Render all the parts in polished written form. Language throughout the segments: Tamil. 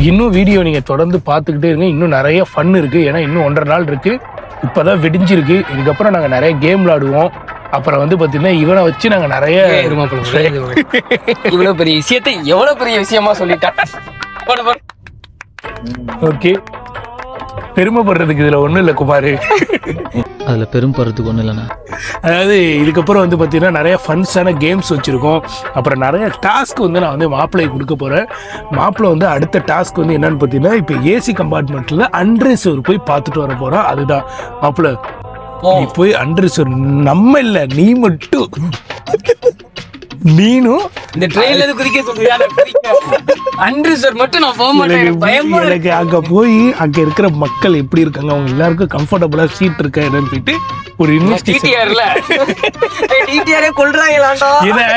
இன்னும் வீடியோ நீங்கள் தொடர்ந்து பார்த்துக்கிட்டே இருங்க. இன்னும் நிறைய ஃபன் இருக்குது. ஏன்னா இன்னும் 1.5 நாள் இருக்குது. இப்போ தான் வெடிஞ்சிருக்கு. இதுக்கப்புறம் நாங்கள் நிறைய கேம் விளாடுவோம். அப்புறம் வந்து பார்த்தீங்கன்னா இவனை வச்சு நாங்கள் நிறைய இவ்வளோ பெரிய விஷயத்தை எவ்வளோ பெரிய விஷயமா சொல்லிட்டேன். ஓகே, பெருமைப்படுறதுக்கு இதில் ஒன்றும் இல்லை குமார். அதில் பெருமைப்படுறதுக்கு ஒன்றும் இல்லைண்ணா. அதாவது இதுக்கப்புறம் வந்து பார்த்தீங்கன்னா நிறைய ஃபன்ஸான கேம்ஸ் வச்சுருக்கோம். அப்புறம் நிறைய டாஸ்க் வந்து நான் வந்து மாப்பிள்ளைக்கு கொடுக்க போகிறேன். மாப்பிள்ளை வந்து அடுத்த டாஸ்க் வந்து என்னன்னு பார்த்தீங்கன்னா இப்போ ஏசி கம்பார்ட்மெண்ட்டில் அன்ரிசர்வ் போய் பார்த்துட்டு வர போகிறோம். அதுதான் மாப்பிள்ளை, நீ போய் அன்ரிசர்வ் நம்ம இல்லை நீ மட்டும் நீனும் இந்த ட்ரெயின்ல குதிக்க சொல்றியா? அன்ரிசர்வ் மட்டும் நான் போக மாட்டேன். எனக்கு அங்க போய் அங்க இருக்கிற மக்கள் எப்படி இருக்காங்க, அவங்க எல்லாருக்கும் கம்ஃபர்டபுளா சீட் இருக்கா என்னன்னு போயிட்டு ஒரு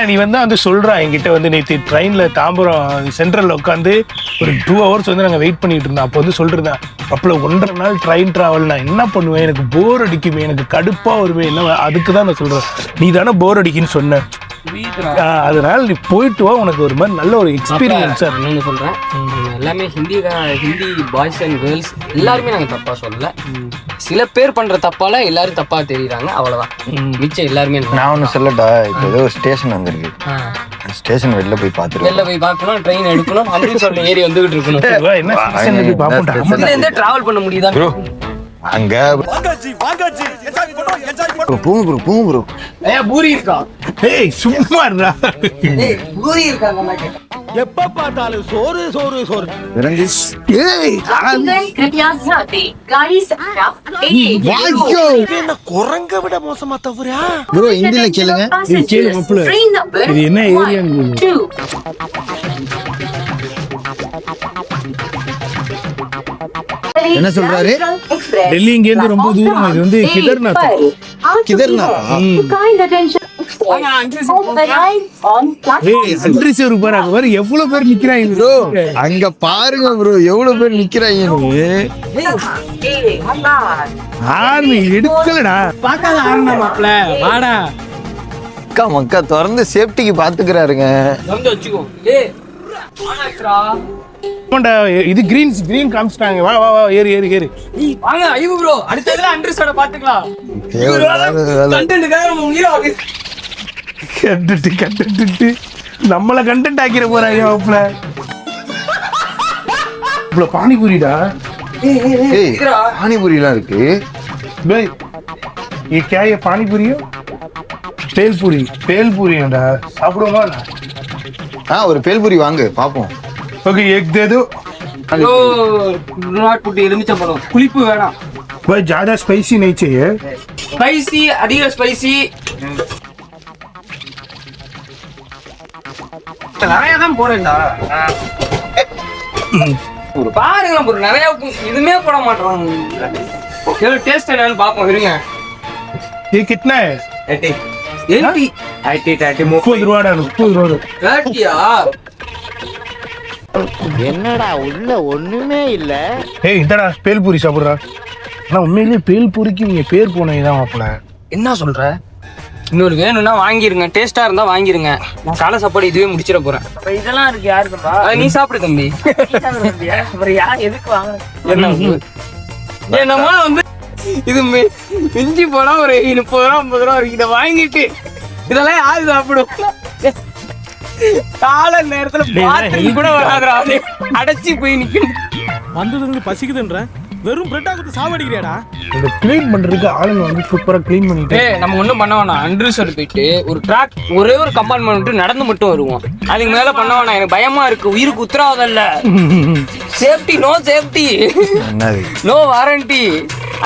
நீ வந்து சொல்றா என்கிட்ட வந்து நேற்று ட்ரெயின்ல தாம்பரம் சென்ட்ரல்ல உட்காந்து ஒரு 2 hours வந்து நாங்க வெயிட் பண்ணிட்டு இருந்தோம். அப்போ வந்து சொல்றேன் அப்பல 1.5 நாள் ட்ரெயின் டிராவல் நான் என்ன பண்ணுவேன், எனக்கு போர் அடிக்குமே, எனக்கு கடுப்பா வருவேன். என்ன அதுக்குதான் நான் சொல்றேன், நீ தானே போர் அடிக்குன்னு சொன்ன. அதனால நீ போயிட்டு வா, உனக்கு ஒரு மாதிரி நல்ல ஒரு எக்ஸ்பீரியன்ஸ். நான் சொல்றேன், எல்லாமே ஹிந்தி பாய்ஸ் அண்ட் கேர்ள்ஸ் எல்லாருமே நாங்க தப்பா சொல்லல. சில பேர் பண்ற தப்பால எல்லாரும் தப்பா தெரியுறாங்க, அவ்வளவுதான். மிச்சம் எல்லாருமே. நான் ஒண்ணு சொல்லட்டா, இப்போ ஏதோ ஒரு ஸ்டேஷன் வந்திருக்கு. ஸ்டேஷன் வெளில போய் பார்த்துருவோம். வெளில போய் பார்க்கணும், ட்ரெயின் எடுக்கணும், அப்படின்னு சொல்லி ஏறி வந்துகிட்டு இருக்கணும். என்ன டிராவல் பண்ண முடியுதா அங்க? பூங்கு ப்ரோ, பூங்கு ப்ரோ. பூரி இருக்கா? ஏய் சும்மா இருடா. பூரி இருக்கா? எப்ப பார்த்தாலும் சோறு சோறு சோறு. இறங்கி ஏய் என்ன குரங்க விட மோசமா தவறா? ப்ரோ ஹிந்தில கேளுங்க. கேளு மாப்ள, இது என்ன ஏரியான்னு? என்ன சொல்றாரு? டெல்லி இங்க இருந்து ரொம்ப தூரம். இது வந்து கிதர்நாத். அன்ரிசர்வ் பாருங்க, பாரு எவ்வளவு பேர் நிக்கிறாங்க ப்ரோ. அங்க பாருங்க ப்ரோ, எவ்வளவு பேர் நிக்கிறாங்க. ஆர்மி எடுக்கலடா. பாக்காத ஆரம்பா மாப்ள, வாடா. அக்கா மக்கா திறந்து சேஃப்டிக்கு பாத்துக்கிறாருங்க. வச்சுக்கோ. ஏய் வாடாக்ரா. இது கிரீன் காமிச்சிட்டாங்க. வா வா வா, ஏறு ஏறு ஏறு. வாங்க ஐயோ ப்ரோ, அடுத்ததுல அன்ரிசர்வ் பாத்துக்கலாம். கண்டென்ட் நம்மள கண்டென்ட் ஆக்கிற போறாங்க மாப்ள. இவ்வளவு பானிபூரிடா. ஏய் பானிபூரிலாம் இருக்கு. பை ये क्या है? पानीपुरी हो? பேல்பூரிடா. சாப்பிடுவோமா? ஒரு பேல்பூரி வாங்கு பாப்போம். ओके एक दे दो. नॉट पुट एलुमिचा पड़ो. पुलिप வேணா. भाई ज्यादा स्पाइसी नहीं चाहिए. स्पाइसी अधिक स्पाइसी. நிறைய தான் போறேன்டா. பாருங்க ப்ரோ, நிறைய இதுமே போட மாட்டறாங்க. ஏதோ டேஸ்ட் என்னன்னு பாப்போம் இருங்க. ये कितना है? 80 30 ரூபாடா. 30 ரூபா. 30யா? என்னடா உள்ள ஒண்ணுமே இல்ல. ஏய் இந்தடா பேல்பூரி சாப்பிடுறா. ஆனா உண்மையிலேயே பேல்பூரிக்கு நீங்க பேர் போனதுதான் மாப்ள. என்ன சொல்ற? இன்னொரு வேணும்னா வாங்கிருங்க, டேஸ்டா இருந்தா வாங்கிருங்க. நான் காலை சாப்பாடு இதுவே முடிச்சிட போறேன். இதெல்லாம் இருக்கு யாருக்குப்பா? நீ சாப்பிடு தம்பி. அப்புறம் யார் எதுக்கு வாங்க? என்னமா வந்து இது மிஞ்சி போனா ஒரு 30 ரூபா 50 ரூபா இருக்கு. இதை வாங்கிட்டு இதெல்லாம் யாரு சாப்பிடும்? கால நேரத்துல பாத்து கூட வராதுடா, அடைச்சி போய் நிக்கணும். வந்ததுங்க பசிக்குதுன்ற வெறும் பிரெட்டா கொடுத்து சாவடிக்கிறியாடா? இந்த க்ளீன் பண்றதுக்கு ஆளுங்க வந்து சூப்பரா க்ளீன் பண்ணிட்டு. நம்ம ஒண்ணும் பண்ண வேணாம். அன்ரிசர்வ் போயிட்டு ஒரு ட்ராக் ஒரே ஒரு கம்பார்ட்மெண்ட் நடந்து மட்டும் வருவோம். அதுக்கு மேல பண்ண வேணாம், எனக்கு பயமா இருக்கு. உயிருக்கு உத்தரவாதம் இல்ல. Safety no safety no warranty.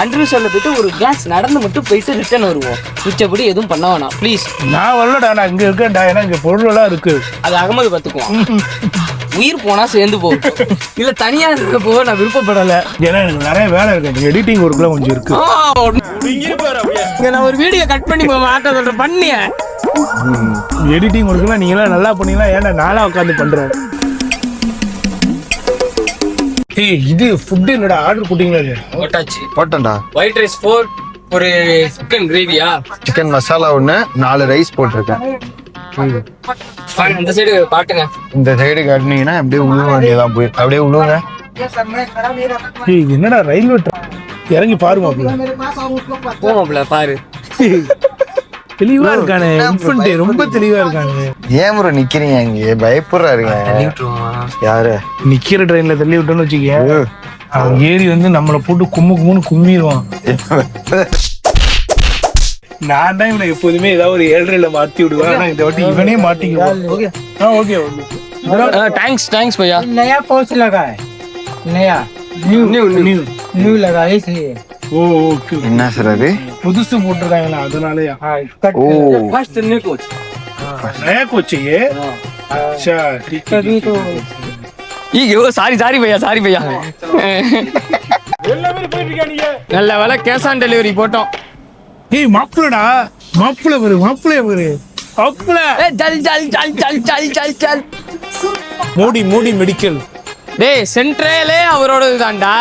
அன்ரிசர்வ்ல போயிட்டு ஒரு கிளாஸ் நடந்து மட்டும் போயிட்டு ரிட்டர்ன் வருவோம். மிச்சபடி எதுவும் பண்ண வேணாம் ப்ளீஸ். நான் வரலடா, நான் இங்க இருக்கேன்டா. ஏன்னா இங்க பொருள் எல்லாம் இருக்கு. அது அகமது பாத்துக்குவோம். உயிர் போனா சேர்ந்து போகும், இல்ல தனியா இருக்க போக நான் விருப்பப்படல. ஏன்னா எனக்கு நிறைய வேலை இருக்கு. எடிட்டிங் ஒர்க்லாம் கொஞ்சம் இருக்கு. நான் ஒரு வீடியோ கட் பண்ணி மாட்ட சொல்றேன். பண்ணிய எடிட்டிங் ஒர்க்லாம் நீங்க எல்லாம் நல்லா பண்ணீங்களா? ஏன்னா நாளா உட்காந்து பண்றேன். ஏய் இது ஃபுட் என்னடா ஆர்டர் போட்டீங்களா? போட்டாச்சு. போட்டேன்டா. ஒயிட் ரைஸ் 4, ஒரு சிக்கன் கிரேவியா, சிக்கன் மசாலா 1, 4 ரைஸ் போட்டிருக்கேன். இந்த சைடு பாட்டுங்க. இந்த சைடு காட்டினீங்கன்னா அப்படியே உழுவ வேண்டியதான் போய் அப்படியே உழுவுங்க. ஏய், இது என்னடா ரயில்வே இறங்கி பாரு மாப்பிள்ள. போமாப்ல பாரு. தெளிவா இருக்கானே, இன்ஃபன்ட் ரொம்ப தெளிவா இருக்கானே. ஏன் ப்ரோ நிக்கிறீங்க இங்கே பயப்படுறாருங்க யாரு? நிக்கிற ட்ரெயின்ல தள்ளி விட்டோன்னு வச்சுக்க, அவன் ஏறி வந்து நம்மளை போட்டு கும்முன்னு கும்மிடுவான். நான் தான் இவனை எப்போதுமே ஏதாவது ஒரு 7:30 மாத்தி விடுவேன். ஆனா இந்த வாட்டி இவனே மாட்டிக்குவான். ஓகே தேங்க்ஸ் भैया. नया पोस्ट लगा है, नया न्यू लगा है इसलिए। ஓகே. என்ன சார் அது? புதுசு போட்டிருக்காங்களா அதனாலயா? ஓ फर्स्ट न्यू कोच. नया कोच है। अच्छा ठीक है। तभी तो ஐயோ சாரி भैया நல்ல வேலை கேஷ் ஆன் டெலிவரி போட்டோம். ஏய் மாப்பிளடா, மாப்பிள வரு மாப்பிள ஜல் மோடி மெடிக்கல். டேய் சென்ட்ரலே அவரோடது தான்டா.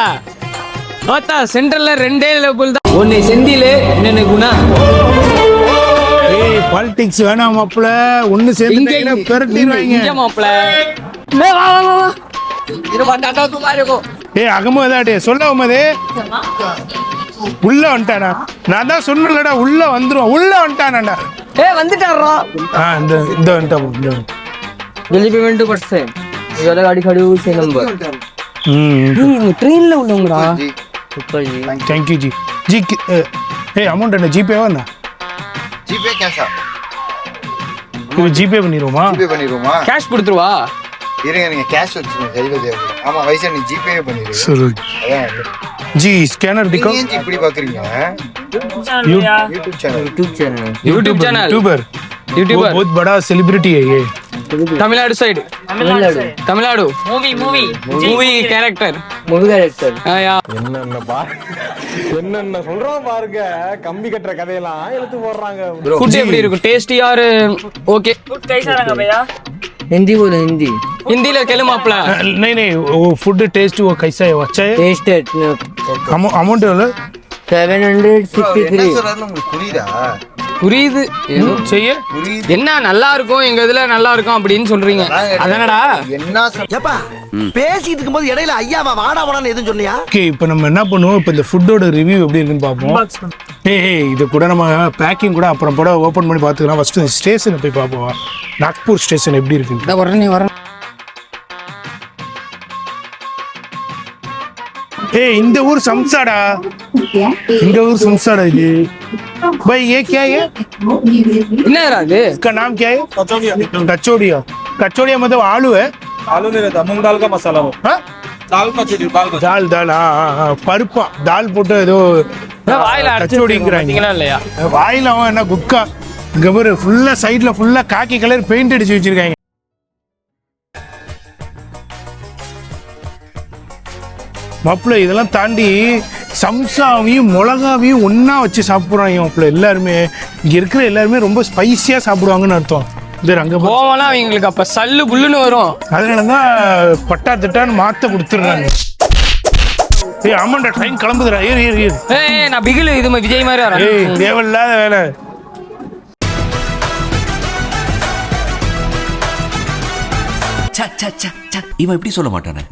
பார்த்தா சென்ட்ரல்ல 2 லெவல் தான். ஒன்னு செந்திலே இன்னொன்னு குணா. ஏய் பாலிடிக்ஸ் வேணாம் மாப்பிள, ஒண்ணு சேர்ந்துட்டீங்கன்னா பெரட்டிடுவாங்க. இங்க மாப்ள மே வா இரு வந்தாடா துமாரேகோ. ஏய் அகமதாடே சொல்ல உமதே உள்ள வந்துட்டானா? நான் தான் சொன்னலடா உள்ள வந்துருவான். உள்ள வந்துட்டானாடா. வந்துட்டாரா? இந்த வந்துட்டா. जल्दी पेमेंट कर से ये वाला गाड़ी खड़ी हुई से नंबर ट्रेन ல உள்ளவங்கடா. Super ji. Thank you ji ji. ஏய் அமௌண்ட் என்ன ஜிபே வா? ஜிபே கேஷா? இது ஜிபே பண்ணிடுவோமா? ஜிபே பண்ணிடுவோமா? கேஷ் கொடுத்துருவா. இருங்க நீங்க கேஷ் வச்சுங்க கையில தேவை. ஆமா வயசா நீ ஜிபே பண்ணிடுங்க. சரி அதான் जी स्कैनर दिखाओ. நீங்க ஏன் இப்படி பாக்குறீங்க? यूट्यूब चैनल यूट्यूबर यूट्यूबर बहुत बड़ा सेलिब्रिटी है ये. Tamil Nadu side. Tamil Nadu movie character. या என்னென்ன சொல்றான் பாருங்க, கம்பி கட்டுற கதையெல்லாம் எடுத்து போடுறாங்க. फूड எப்படி இருக்கு? டேஸ்டி और ओके? फूड कैसा लगा भैया? हिंदी बोलो, हिंदी हिंदी ல கேளு மாப்ள. नहीं वो फूड टेस्ट वो कैसा है? अच्छा है. टेस्टेड अमाउंट एவ்வளவு? 763। உங்களுக்கு புரியுதா? புரியுது. செய்ய என்ன நல்லா இருக்கும் எங்க இதுல நல்லா இருக்கும் அப்படின்னு சொல்றீங்க. அதானடா என்ன ஏப்பா பேசிட்டு இருக்கும்போது இடையில ஐயாவா வாடா வாடான்னு எதுவும் சொன்னியா? ஓகே இப்போ நம்ம என்ன பண்ணுவோம், இப்போ இந்த ஃபுட்டோட ரிவ்யூ எப்படி இருக்குன்னு பார்ப்போம். ஏய் இது கூட நம்ம பேக்கிங் கூட அப்புறம் கூட ஓப்பன் பண்ணி பார்த்துக்கலாம். ஃபர்ஸ்ட் ஸ்டேஷனை போய் பார்ப்போம். நாக்பூர் ஸ்டேஷன் எப்படி இருக்கு? வரேன். ஏய் இந்த ஊர் சம்சாடா, இந்த ஊர் சம்சாடா இது. भाई ये क्या है? என்னடா இது? इसका नाम क्या है? कचौड़िया. कचौड़िया मतलब आलू है? आलू नहीं रहता, मूंग दाल का मसाला हो। हाँ? दाल हाँ பருப்பா தால் போட்டு ஏதோ வாயில கச்சோடிங்கிறாங்க இல்லையா? வாயில அவன் என்ன குட்கா இங்க பாரு ஃபுல்லா சைடுல ஃபுல்லா காக்கி கலர் பெயிண்ட் அடிச்சு வச்சிருக்காங்க. மாப்பிள்ள இதெல்லாம் தாண்டி சம்சாவையும் மிளகாவையும் ஒன்னா வச்சு சாப்பிடுறாங்க மாப்பிள்ள. எல்லாருமே இங்க இருக்கிற எல்லாருமே ரொம்ப ஸ்பைசியா சாப்பிடுவாங்கன்னு அர்த்தம். அங்க போவலாம் அவங்களுக்கு அப்ப சல்லு புல்லுன்னு வரும். அதனாலதான் பட்டா திட்டான்னு மாத்த கொடுத்துடுறாங்க. ஏய் ஆமாண்டா ட்ரெயின் கிளம்புதுடா. ஏறு. ஏய் நான் பிகில் இது விஜய் மாதிரி வரேன். ஏய் தேவையில்லாத வேலை. இவன் எப்படி சொல்ல மாட்டானே.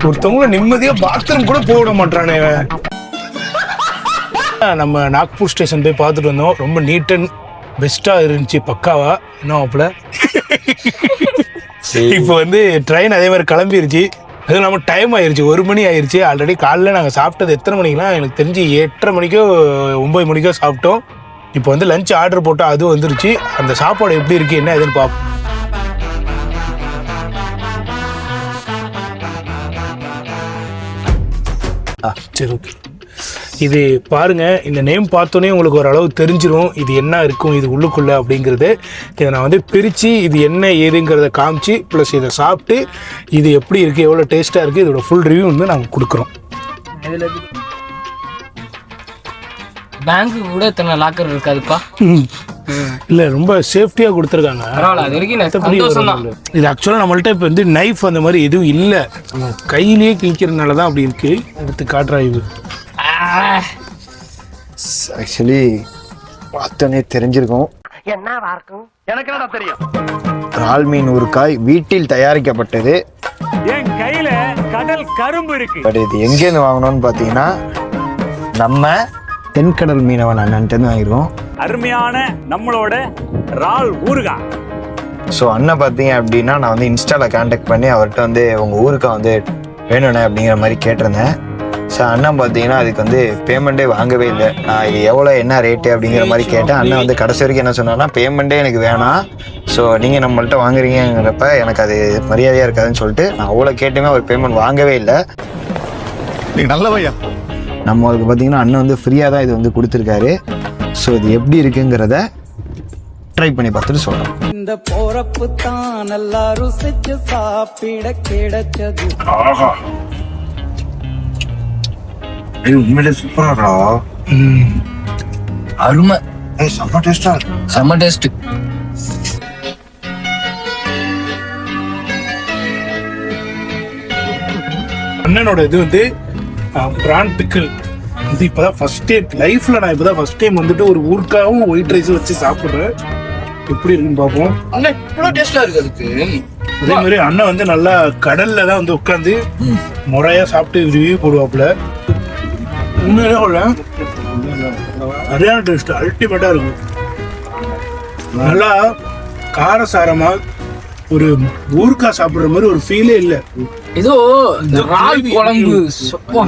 ஒருத்தவங்க நிம்மதியா பாத்ரூம் கூட போக விட மாட்டானே. நம்ம நாக்பூர் ஸ்டேஷன் போய் பார்த்துட்டு வந்தோம். ரொம்ப நீட் அண்ட் பெஸ்டா இருந்துச்சு, பக்காவா. என்ன மாப்பிள்ள இப்போ வந்து ட்ரெயின் அதே மாதிரி கிளம்பிருச்சு. அதுவும் இல்லாமல் டைம் ஆயிடுச்சு, 1 மணி ஆயிடுச்சு. ஆல்ரெடி காலைல நாங்கள் சாப்பிட்டது எத்தனை மணிக்கெலாம் எனக்கு தெரிஞ்சு 8:30 மணிக்கோ 9 மணிக்கோ சாப்பிட்டோம். இப்போ வந்து லஞ்ச் ஆர்டர் போட்டால் அதுவும் வந்துருச்சு. அந்த சாப்பாடு எப்படி இருக்குது என்ன எதுன்னு பார்ப்போம். சரி ஓகே. இது பாருங்க, இந்த நேம் பார்த்தோன்னே உங்களுக்கு ஓரளவு தெரிஞ்சிடும் இது என்ன இருக்கும் இது உள்ளுக்குள்ள அப்படிங்கிறது. இதை நான் வந்து பிரித்து இது என்ன ஏதுங்கிறத காமிச்சு ப்ளஸ் இதை சாப்பிட்டு இது எப்படி இருக்குது எவ்வளோ டேஸ்ட்டாக இருக்குது இதோட ஃபுல் ரிவ்யூ வந்து நாங்கள் கொடுக்குறோம். பேங்க்கு கூட இத்தனை லாக்கர் இருக்காதுப்பா. இல்ல ரொம்ப சேஃப்டியா கொடுத்துருக்காங்க. பரவாயில்ல, அது வரைக்கும் எனக்கு மத்தபடி சந்தோஷம் தான். இது ஆக்சுவலா நம்மள்ட்ட இப்போ வந்து நைஃப் அந்த மாதிரி எதுவும் இல்லை, கையிலேயே கிழிக்கிறதுனால தான் அப்படி இருக்கு. எடுத்து காட்டுறா இது. ஆக்சுவலி பார்த்தோன்னே தெரிஞ்சிருக்கும். எனக்கு என்னடா தெரியும்? இறால் மீன் ஊறுகாய் வீட்டில் தயாரிக்கப்பட்டது. என் கையில கடல் கரும்பு இருக்கு. பட் இது எங்கேருந்து வாங்கணும்னு பார்த்தீங்கன்னா நம்ம தென்கடல் மீனவன் அண்ணன்ட்டு வாங்கிருக்கோம். அருமையான நம்மளோட இறால் ஊறுகாய். ஸோ அண்ணன் பார்த்தீங்க அப்படின்னா நான் வந்து இன்ஸ்டாவில் கான்டாக்ட் பண்ணி அவர்கிட்ட வந்து உங்கள் ஊருக்கா வந்து வேணுண்ணே அப்படிங்கிற மாதிரி கேட்டிருந்தேன். ஸோ அண்ணன் பார்த்தீங்கன்னா அதுக்கு வந்து பேமெண்ட்டே வாங்கவே இல்லை. நான் இது எவ்வளோ என்ன ரேட்டு அப்படிங்கிற மாதிரி கேட்டேன். அண்ணன் வந்து கடைசி வரைக்கும் என்ன சொன்னார்னா பேமெண்ட்டே எனக்கு வேணாம், ஸோ நீங்கள் நம்மள்ட்ட வாங்குறீங்கிறப்ப எனக்கு அது மரியாதையாக இருக்காதுன்னு சொல்லிட்டு நான் அவ்வளோ கேட்டுமே அவர் பேமெண்ட் வாங்கவே இல்லை. நீங்க நல்லவையா. நம்மளுக்கு பார்த்தீங்கன்னா அண்ணன் வந்து ஃப்ரீயாக தான் இது வந்து கொடுத்துருக்காரு. ஸோ இது எப்படி இருக்குங்கிறத ட்ரை பண்ணி பார்த்துட்டு சொல்கிறேன். இந்த போறப்பு தான் நல்லா ருசிச்சு சாப்பிட கிடைச்சது. ஆஹா, உண்மையிலே சூப்பராடா. அருமை, செம்ம டேஸ்டா இருக்கு. செம்ம டேஸ்ட். அண்ணனோட இது வந்து பிரான் பிக்கிள். இது இப்போதான் ஃபர்ஸ்ட் டைம் லைஃப்ல நான் இப்போதான் ஃபர்ஸ்ட் டைம் வந்துட்டு ஒரு ஊர்க்காவும் ஒயிட் ரைஸும் வச்சு சாப்பிட்றேன். எப்படி இருக்குன்னு பார்ப்போம். அண்ணன் இவ்வளோ டேஸ்டா இருக்கு அதுக்கு. அதே மாதிரி அண்ணன் வந்து நல்லா கடல்ல தான் வந்து உட்காந்து முறையா சாப்பிட்டு ரிவ்யூ போடுவாப்புல. உண்மையிலே சொல்ல சரியான டேஸ்ட், அல்டிமேட்டா இருக்கும். நல்லா காரசாரமா ஒரு ஊறுகாய் சாப்பிடுற மாதிரி ஒரு ஃபீலே இல்லை. ஏதோ இறால் குழம்பு,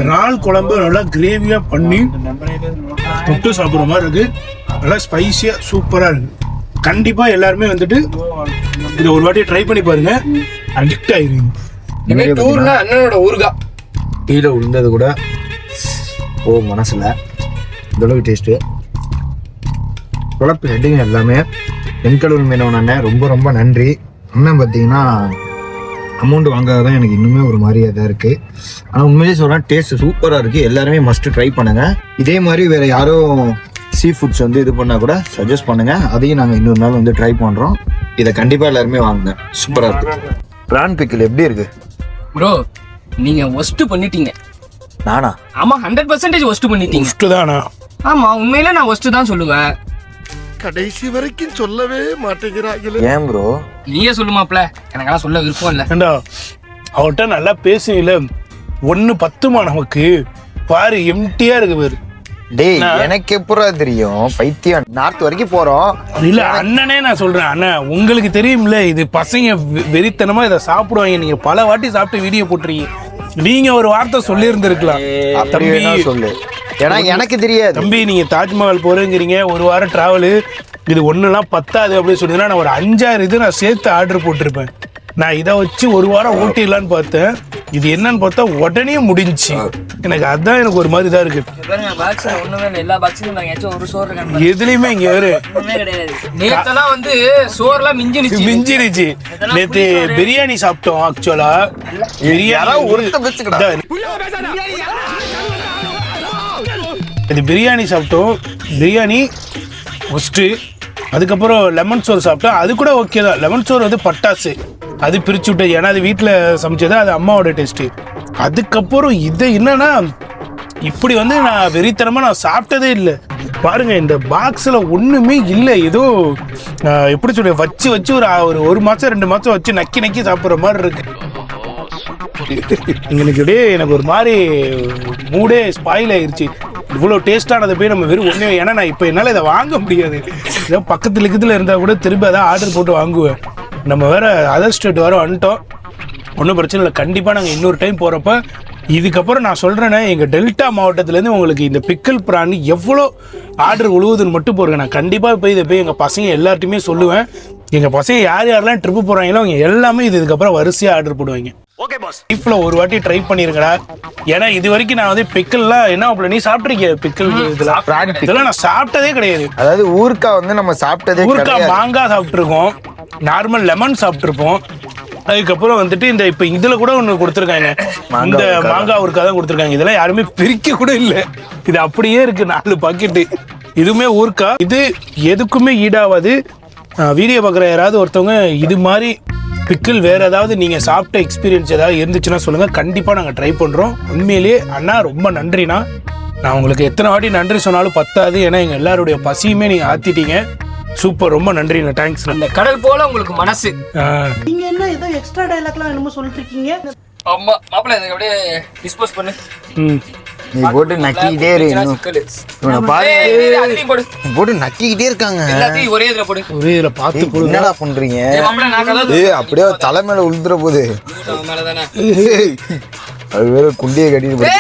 இறால் குழம்பு நல்லா கிரேவியா பண்ணி தொட்டு சாப்பிடுற மாதிரி இருக்கு. நல்லா ஸ்பைசியா சூப்பரா இருக்கு. கண்டிப்பா எல்லாருமே வந்துட்டு இதை ஒரு வாட்டி ட்ரை பண்ணி பாருங்க, அடிக்ட் ஆயிருவீங்க. டூர்னா அண்ணனோட ஊறுகாய் கீழே விழுந்தது கூட மனசுல இந்த அளவுக்கு டேஸ்ட்டு. குழப்பு ஹெட்டிங் எல்லாமே தென்கடல் மீனவன் அண்ணன் ரொம்ப ரொம்ப நன்றி. அண்ணன் பார்த்தீங்கன்னா அமௌண்ட் வாங்காத தான் எனக்கு இன்னுமே ஒரு மாதிரியாக தான் இருக்குது. ஆனால் உண்மையிலே சொல்கிறேன் டேஸ்ட் சூப்பராக இருக்குது. எல்லாருமே மஸ்ட்டு ட்ரை பண்ணுங்கள். இதே மாதிரி வேறு யாரும் சீ ஃபுட்ஸ் வந்து இது பண்ணால் கூட சஜஸ்ட் பண்ணுங்கள், அதையும் நாங்கள் இன்னொரு நாள் வந்து ட்ரை பண்ணுறோம். இதை கண்டிப்பாக எல்லாருமே வாங்குங்க, சூப்பராக இருக்குது. பிரான் பிக்கிள் எப்படி இருக்குது ப்ரோ? நீங்க ஒஸ்ட் பண்ணிட்டீங்க. நானா? ஆமா, 100% ஒஸ்ட் பண்ணிட்டீங்க. ஃபர்ஸ்ட் தானா? ஆமா, உண்மையில நான் ஒஸ்ட் தான் சொல்லுவேன். கடைசி வரைக்கும் சொல்லவே மாட்டேங்கிறாங்களே. ஏன் ப்ரோ? நீயே சொல்லுமாப்ல, எனக்கெல்லாம் சொல்ல விருப்பம் இல்லை. ஏண்டா அவர்கிட்ட நல்லா பேசுவீங்கள, 1 10மா நமக்கு பாரு எம்டியா இருக்கு பாரு. டேய் எனக்கு எப்படா தெரியும், பைத்தியம். நார்த் வரைக்கும் போறோம். இல்ல அண்ணனே நான் சொல்றேன், அண்ணன் உங்களுக்கு தெரியும்ல இது பசங்க வெறித்தனமா இதை சாப்பிடுவாங்க. நீங்க பல வாட்டி சாப்பிட்டு வீடியோ போட்டுறீங்க. நீங்க ஒரு வார்த்தை சொல்லி இருந்திருக்கலாம், தம்பி சொல்லு. ஏன்னா எனக்கு தெரியாது தம்பி. நீங்க தாஜ்மஹால் போறேங்கிறீங்க, 1 வாரம் டிராவலு, இது ஒண்ணுலாம் பத்தாது அப்படின்னு சொன்னீங்கன்னா நான் ஒரு 5-6 இது நான் சேர்த்து ஆர்டர் போட்டிருப்பேன். நான் இதை வச்சு 1 வாரம் ஓட்டிடலான்னு பார்த்தேன். இது என்னன்னு பார்த்தா உடனே முடிஞ்சுச்சு. எனக்கு அதான் எனக்கு ஒரு மாதிரி தான் இருக்கு. எதுலயுமே இங்க வேறு நேத்தெல்லாம் வந்து சோறுலாம் மிஞ்சிருச்சு. நேத்து பிரியாணி சாப்பிட்டோம். ஆக்சுவலா இது பிரியாணி சாப்பிட்டோம். பிரியாணி ஃபஸ்ட்டு, அதுக்கப்புறம் லெமன் சோறு சாப்பிட்டோம். அது கூட ஓகே தான். லெமன் சோறு வந்து பட்டாசு, அது பிரிச்சு விட்டது. ஏன்னா அது வீட்டில் சமைச்சது, அது அம்மாவோட டேஸ்ட்டு. அதுக்கப்புறம் இது என்னன்னா இப்படி வந்து நான் வெறித்தனமாக நான் சாப்பிட்டதே இல்லை. பாருங்க இந்த பாக்ஸில் ஒன்றுமே இல்லை. ஏதோ எப்படி சொல்ல வச்சு வச்சு ஒரு மாதம் 2 மாதம் வச்சு நக்கி நக்கி சாப்பிட்ற மாதிரி இருக்கு. எனக்கு அப்படியே எனக்கு ஒரு மாதிரி மூடே ஸ்பாயில் ஆயிடுச்சு. இவ்வளோ டேஸ்டானதை போய் நம்ம வெறும் ஒன்றே, ஏன்னா நான் இப்போ என்னால் இதை வாங்க முடியாது. ஏதோ பக்கத்துல இருந்தால் கூட திரும்பி அதான் ஆர்டர் போட்டு வாங்குவேன். நம்ம வேற அதர் ஸ்டேட் வேறு வந்துட்டோம், ஒன்றும் பிரச்சனை இல்லை. கண்டிப்பாக நாங்கள் இன்னொரு டைம் போகிறப்ப இதுக்கப்புறம் நான் சொல்கிறேன்னா எங்கள் டெல்டா மாவட்டத்துலேருந்து உங்களுக்கு இந்த பிக்கிள் பிரான் எவ்வளோ ஆர்டர் உழுவுதுன்னு மட்டும் போடுங்க. நான் கண்டிப்பாக போய் இதை போய் எங்கள் பசங்க எல்லார்ட்டையுமே சொல்லுவேன். எங்கள் பசங்க யார் யாரெல்லாம் ட்ரிப்பு போகிறாங்களோ அவங்க எல்லாமே இதுக்கப்புறம் வரிசையாக ஆர்டர் போடுவாங்க. லைஃப்ல ஒரு வாட்டி ட்ரை பண்ணிருக்கடா. ஏன்னா இது வரைக்கும் நான் வந்து பிக்கிள்லாம் என்ன நீ சாப்பிட்ருக்கிய பிக்கிள் இதெல்லாம் நான் சாப்பிட்டதே கிடையாது. அதாவது ஊறுகாய் வந்து நம்ம சாப்பிட்டதே ஊறுகாய் மாங்காய் சாப்பிட்ருக்கோம், நார்மல் லெமன் சாப்பிட்ருப்போம். அதுக்கப்புறம் வந்துட்டு இந்த இப்போ இதுல கூட ஒன்று கொடுத்துருக்காங்க, இந்த மாங்காய் ஊறுகாய் தான் கொடுத்துருக்காங்க. இதெல்லாம் யாருமே பிரிக்க கூட இல்லை, இது அப்படியே இருக்கு 4 பாக்கெட்டு. இதுவுமே ஊர்க்கா. இது எதுக்குமே ஈடாகாது. வீடியோ பார்க்குற யாராவது ஒருத்தவங்க இது மாதிரி பிக்கிள் வேறு ஏதாவது நீங்கள் சாப்பிட்ட எக்ஸ்பீரியன்ஸ் ஏதாவது இருந்துச்சுன்னா சொல்லுங்கள். கண்டிப்பாக நாங்கள் ட்ரை பண்ணுறோம். உண்மையிலேயே அண்ணா ரொம்ப நன்றிண்ணா. நான் உங்களுக்கு எத்தனை வாட்டி நன்றி சொன்னாலும் பத்தாது. ஏன்னா எங்கள் எல்லாருடைய பசியுமே நீங்கள் ஆற்றிட்டீங்க. சூப்பர், ரொம்ப நன்றிண்ணா. தேங்க்ஸ். அந்த கடல் போல உங்களுக்கு மனசு. நீங்க என்ன ஏதோ எக்ஸ்ட்ரா டயலாக்லாம் என்னமோ சொல்லிட்டு இருக்கீங்க. ஆமா மாப்பிள்ள, இதை அப்படியே டிஸ்போஸ் பண்ணு. நீ போட்டு நக்கிக்கிட்டே இரு. இவனை பாரு, அதையும் போடு. போட்டு நக்கிக்கிட்டே இருக்காங்க. எல்லாத்தையும் ஒரே இதுல போடு. ஒரே இதில் பார்த்து கொடுங்க. என்னடா பண்றீங்க? மாப்பிள்ள நான் கதை ஏய், அப்படியே தலை மேல உளுத்துற போது. மேலதானே ஏய், அது வேற குண்டியை கட்டிட்டு போய்